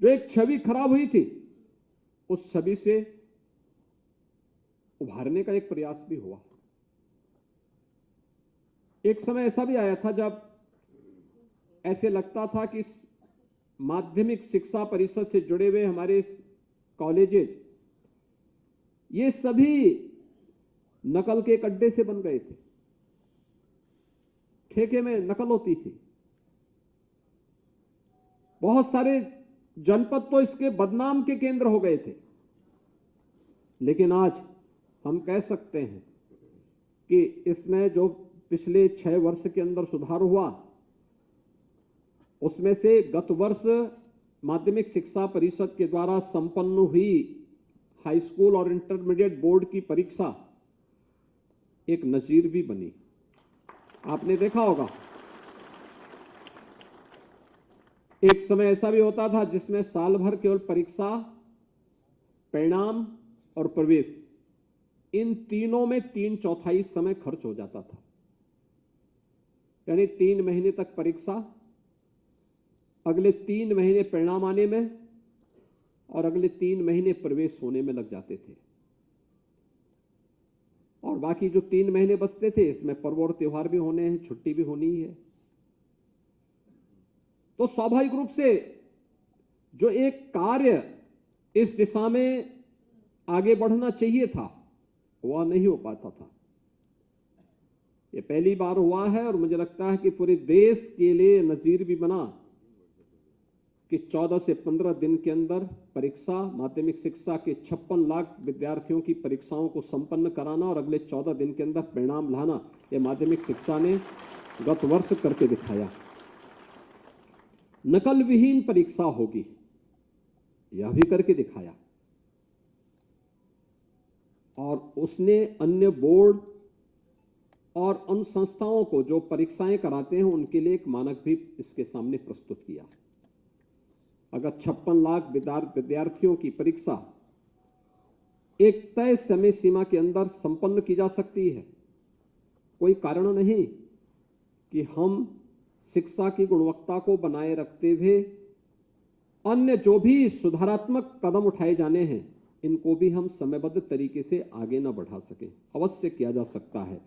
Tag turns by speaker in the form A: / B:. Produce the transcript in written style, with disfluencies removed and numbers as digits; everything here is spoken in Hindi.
A: जो एक छवि खराब हुई थी, उस छवि से उभारने का एक प्रयास भी हुआ। एक समय ऐसा भी आया था जब ऐसे लगता था कि माध्यमिक शिक्षा परिषद से जुड़े हुए हमारे कॉलेजेस, ये सभी नकल के अड्डे से बन गए थे। ठेके में नकल होती थी। बहुत सारे जनपद तो इसके बदनाम के केंद्र हो गए थे। लेकिन आज हम कह सकते हैं कि इसमें जो पिछले 6 वर्ष के अंदर सुधार हुआ, उसमें से गत वर्ष माध्यमिक शिक्षा परिषद के द्वारा संपन्न हुई हाई स्कूल और इंटरमीडिएट बोर्ड की परीक्षा एक नजीर भी बनी। आपने देखा होगा, एक समय ऐसा भी होता था जिसमें साल भर केवल परीक्षा, परिणाम और प्रवेश, इन तीनों में 3/4 समय खर्च हो जाता था। यानी 3 महीने तक परीक्षा, अगले 3 महीने परिणाम आने में और अगले 3 महीने प्रवेश होने में लग जाते थे। और बाकी जो 3 महीने बचते थे, इसमें पर्व और त्योहार भी होने हैं, छुट्टी भी होनी है। तो स्वाभाविक रूप से जो एक कार्य इस दिशा में आगे बढ़ना चाहिए था, वह नहीं हो पाता था। यह पहली बार हुआ है और मुझे लगता है कि पूरे देश के लिए नजीर भी बना कि 14 से 15 दिन के अंदर परीक्षा, माध्यमिक शिक्षा के 56 लाख विद्यार्थियों की परीक्षाओं को संपन्न कराना और अगले 14 दिन के अंदर परिणाम लाना, यह माध्यमिक शिक्षा ने गत वर्ष करके दिखाया। नकल विहीन परीक्षा होगी, यह भी करके दिखाया। और उसने अन्य बोर्ड और उन संस्थाओं को जो परीक्षाएं कराते हैं, उनके लिए एक मानक भी इसके सामने प्रस्तुत किया। अगर 56 लाख विद्यार्थियों की परीक्षा एक तय समय सीमा के अंदर संपन्न की जा सकती है, कोई कारण नहीं कि हम शिक्षा की गुणवत्ता को बनाए रखते हुए अन्य जो भी सुधारात्मक कदम उठाए जाने हैं, इनको भी हम समयबद्ध तरीके से आगे न बढ़ा सकें। अवश्य किया जा सकता है।